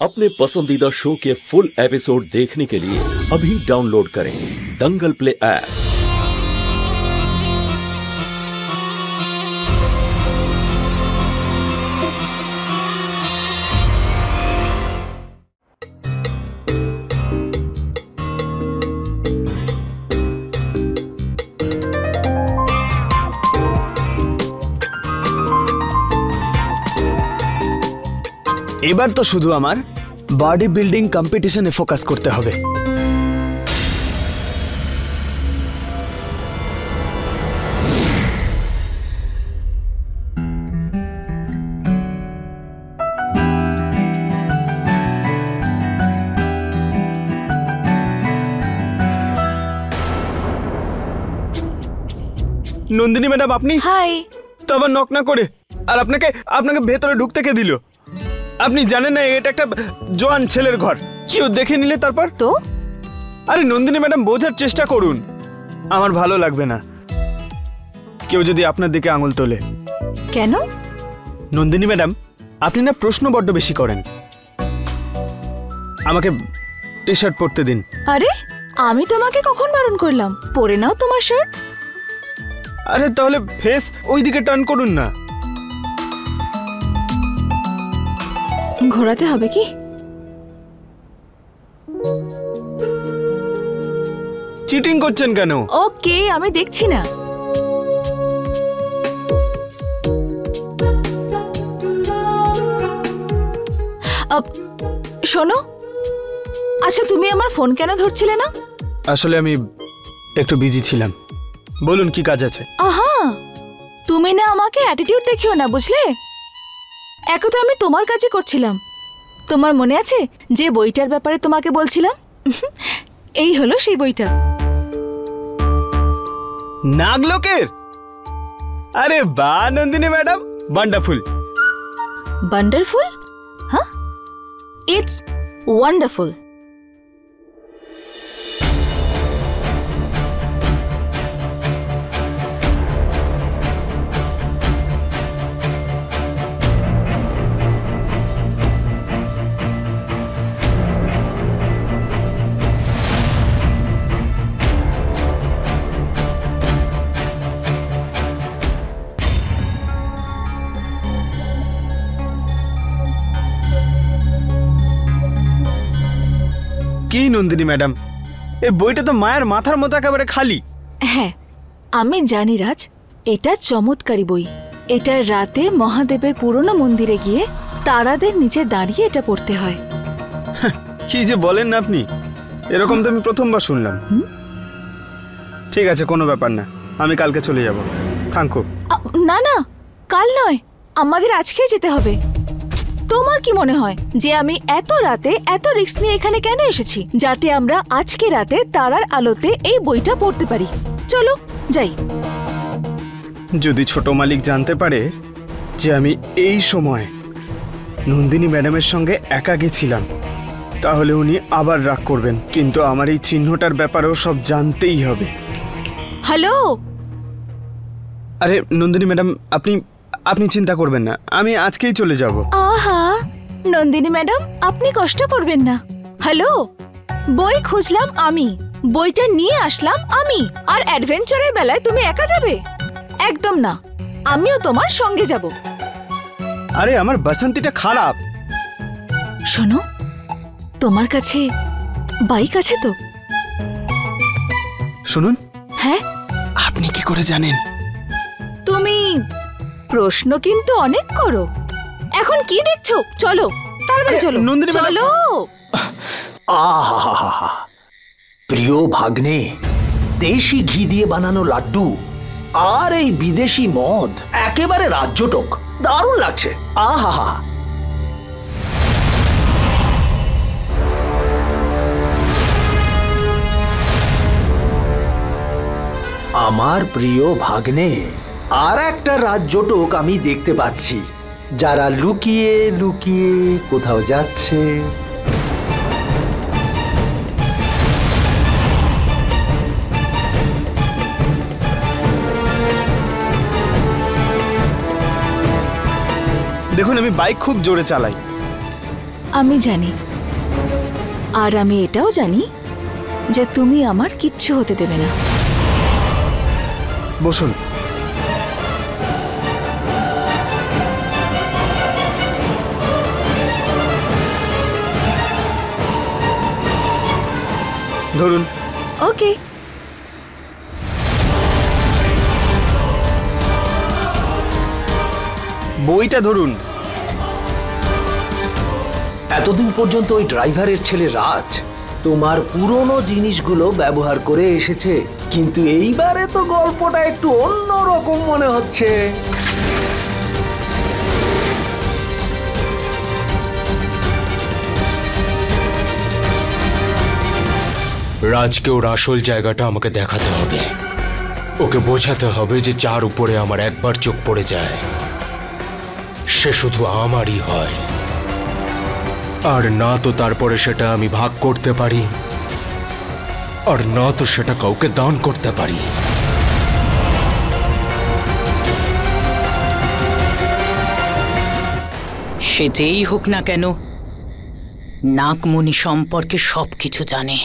अपने पसंदीदा शो के फुल एपिसोड देखने के लिए अभी डाउनलोड करें दंगल प्ले ऐप। এবার তো শুধু আমার বডি বিল্ডিং কম্পিটিশনে ফোকাস করতে হবে। নন্দিনী ম্যাডাম, আপনি? হাই। তো আবার নক না করে, আর আপনাকে ভেতরে ঢুকতে কে দিল? আপনি জানেন না এটা একটা জোয়ান ছেলের ঘর, কেউ দেখে নিলে তারপর? তো আরে নন্দিনী ম্যাডাম, বোঝার চেষ্টা করুন, আমার ভালো লাগবে না কেউ যদি আপনার দিকে আঙুল তোলে। কেন? নন্দিনী ম্যাডাম, আপনি না প্রশ্ন বড্ড বেশি করেন। আমাকে টি শার্ট পরতে দিন। আরে আমি তোমাকে কখন বারণ করলাম? পরে নাও তোমার শার্ট। আরে তাহলে ফেস ওই দিকে টার্ন করুন না। ঘোরাতে হবে কি? চিটিং করছেন কেন? ওকে, আমি দেখছি না। শোনো, আচ্ছা তুমি আমার ফোন কেন ধরছিলে না? আসলে আমি একটু বিজি ছিলাম। বলুন কি কাজ আছে? আহা, তুমি না আমাকে অ্যাটিটিউড দেখিও না, বুঝলে? এখন তো আমি তোমার কাজই করছিলাম। তোমার মনে আছে যে বইটার ব্যাপারে তোমাকে বলছিলাম? এই হলো সেই বইটা। নাগলোকের? আরে বাহ নন্দিনী ম্যাডাম, ওয়ান্ডারফুল। ওয়ান্ডারফুল? হ্যাঁ, ইটস ওয়ান্ডারফুল। কি নন্দিনী ম্যাডাম, এই বইটা তো মায়ের মাথার মতো একেবারে খালি। হ্যাঁ আমি জানি রাজ, এটা চমৎকারী বই। এটা রাতে মহাদেবের পুরনো মন্দিরে গিয়ে তারাদের নিচে দাঁড়িয়ে এটা পড়তে হয়। কি যে বলেন না আপনি, এরকম তো আমি প্রথমবার শুনলাম। ঠিক আছে, কোনো ব্যাপার না, আমি কালকে চলে যাব। Thank you. না না, কাল নয়, আমাদের আজকেই যেতে হবে। তোমার কি মনে হয় যে আমি এত রাতে এত রিস্ক নিয়ে এখানে কেন এসেছি? যাতে আমরা আজকে রাতে তারার আলোতে এই বইটা পড়তে পারি। চলো যাই। যদি ছোট মালিক জানতে পারে যে আমি এই সময় নন্দিনী ম্যাডামের সঙ্গে একা গেছিলাম, তাহলে উনি আবার রাগ করবেন। কিন্তু আমার এই চিহ্নটার ব্যাপারেও সব জানতেই হবে। হ্যালো। আরে নন্দিনী ম্যাডাম, আপনি চিন্তা করবেন না, আমি আজকেই চলে যাব। আহা নন্দিনী ম্যাডাম, আপনি কষ্ট করবেন না। হ্যালো, বই খুঁজলাম আমি, বইটা নিয়ে আসলাম আমি, আর অ্যাডভেঞ্চারের বেলায় তুমি একা যাবে? একদম না, আমিও তোমার সঙ্গে যাব। আরে আমার বাসন্তীটা খারাপ। শোনো, তোমার কাছে বাইক আছে তো? শুনুন। হ্যাঁ? আপনি কি করে জানেন? তুমি প্রশ্ন কিন্তু অনেক করো। এখন কি দেখছো? চলো তাড়াতাড়ি চলো। চলো। আহা, প্রিয় ভাগ্নে, দেশি ঘি দিয়ে বানানো লাড্ডু আর এই বিদেশি মদ, একেবারে রাজ্যটক, দারুণ লাগছে। আহা, আমার প্রিয় ভাগ্নে, আর একটা রাজ্যটক আমি দেখতে পাচ্ছি, যারা লুকিয়ে লুকিয়ে কোথাও যাচ্ছে। দেখুন আমি বাইক খুব জোরে চালাই, আমি জানি, আর আমি এটাও জানি যে তুমি আমার কিচ্ছু হতে দেবে না। বসুন। ধরুন। ওকে। বইটা ধরুন। এতদিন পর্যন্ত ওই ড্রাইভারের ছেলে রাজ তোমার পুরনো জিনিসগুলো ব্যবহার করে এসেছে, কিন্তু এইবারে তো গল্পটা একটু অন্যরকম মনে হচ্ছে। রাজকে ওর আসল জায়গাটা আমাকে দেখাতে হবে। ওকে বোঝাতে হবে যে যার উপরে আমার একবার চোখ পড়ে যায় সে শুধু আমারই হয়, আর না তো তারপরে সেটা আমি ভাগ করতে পারি, আর না তো সেটা কাউকে দান করতে পারি। সে যেই হোক না কেন নাগমণি সম্পর্কে সবকিছু জানে,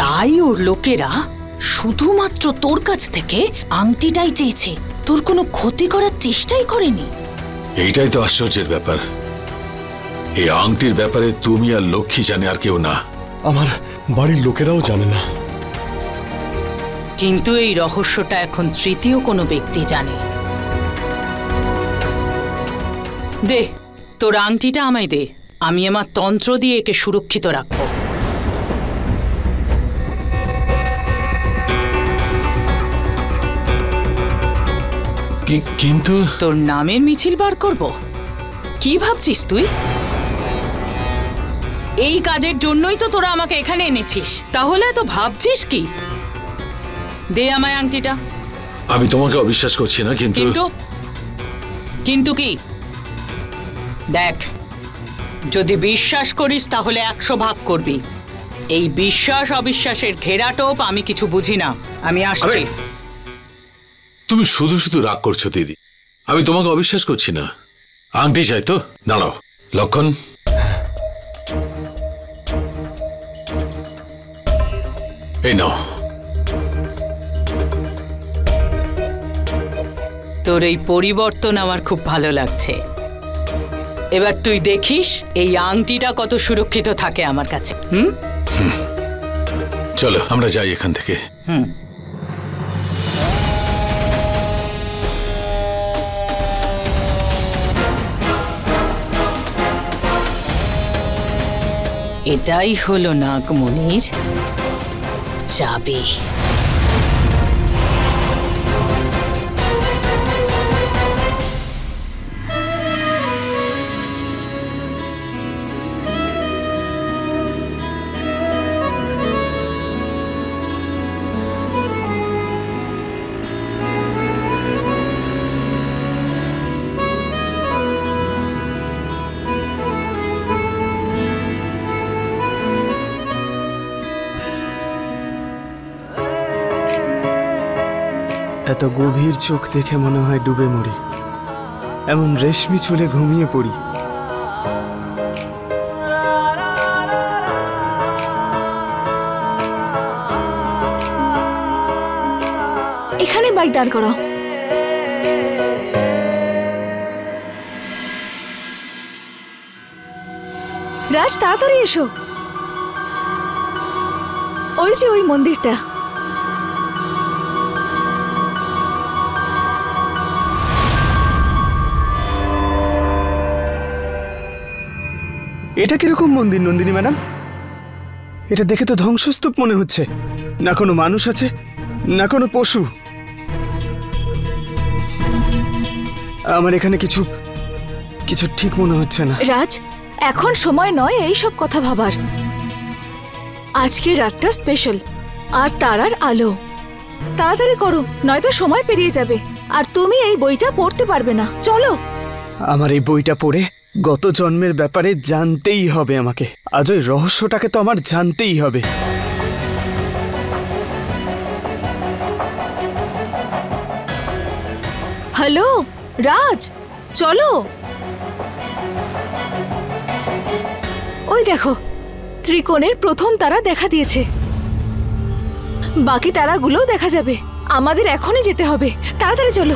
তাই ওর লোকেরা শুধুমাত্র তোর কাছ থেকে আংটিটাই চেয়েছে, তোর কোনো ক্ষতি করার চেষ্টাই করেনি। এইটাই তো আশ্চর্যের ব্যাপার। এই আংটির ব্যাপারে তুমি আর লক্ষ্মী জানে, আর কেউ না। আমার বাড়ির লোকেরাও জানে না। কিন্তু এই রহস্যটা এখন তৃতীয় কোনো ব্যক্তি জানে। দে, তোর আংটিটা আমায় দে, আমি আমার তন্ত্র দিয়ে একে সুরক্ষিত রাখবো। কিন্তু তোর নামের মিছিল বার করব? কি ভাবছিস তুই? এই কাজের জন্যই তো তোরা আমাকে এখানে এনেছিস, তাহলে এত ভাবছিস কি? দে আমায় আংটিটা। আমি তোমাকে অবিশ্বাস করছি না, কিন্তু কিন্তু কি? দেখ, যদি বিশ্বাস করিস তাহলে 100 ভাগ করবি। এই বিশ্বাস অবিশ্বাসের ঘেরাটোপ আমি কিছু বুঝি না। আমি আসছি। তুমি শুধু শুধু রাগ করছো দিদি। আমি তোমাকে অবিশ্বাস করছি না। আংটি চাই তো? দাঁড়াও লক্ষণ, এই নাও। তোর এই পরিবর্তন আমার খুব ভালো লাগছে। এবার তুই দেখিস এই আংটিটা কত সুরক্ষিত থাকে আমার কাছে। চলো আমরা যাই এখান থেকে। এটাই হলো নাগমণির চাবি। এত গভীর চোখ দেখে মনে হয় ডুবে মরি, এমন রেশমি চুলে ঘুমিয়ে পড়ি। এখানে বাইক দাঁড় করো। রাজ, তাড়াতাড়ি এসো। ওই যে ওই মন্দিরটা। এটা কিরকম মন্দির নন্দিনী ম্যাডাম? এটা দেখে তো ধ্বংসস্তূপ মনে হচ্ছে। না কোনো মানুষ আছে, না কোনো পশু। আমার এখানে কিছু কিছু ঠিক মনে হচ্ছে না। রাজ, এখন সময় নয় এই সব কথা ভাবার। আজকের রাতটা স্পেশাল, আর তারার আলো। তাড়াতাড়ি করো, নয়তো সময় পেরিয়ে যাবে, আর তুমি এই বইটা পড়তে পারবে না। চলো। আমার এই বইটা পড়ে গত জন্মের ব্যাপারে জানতেই হবে আমাকে। আজ ওই রহস্যটাকে তো আমার জানতেই হবে। হ্যালো রাজ, চলো। ওই দেখো, ত্রিকোণের প্রথম তারা দেখা দিয়েছে। বাকি তারাগুলোও দেখা যাবে। আমাদের এখনই যেতে হবে, তাড়াতাড়ি চলো।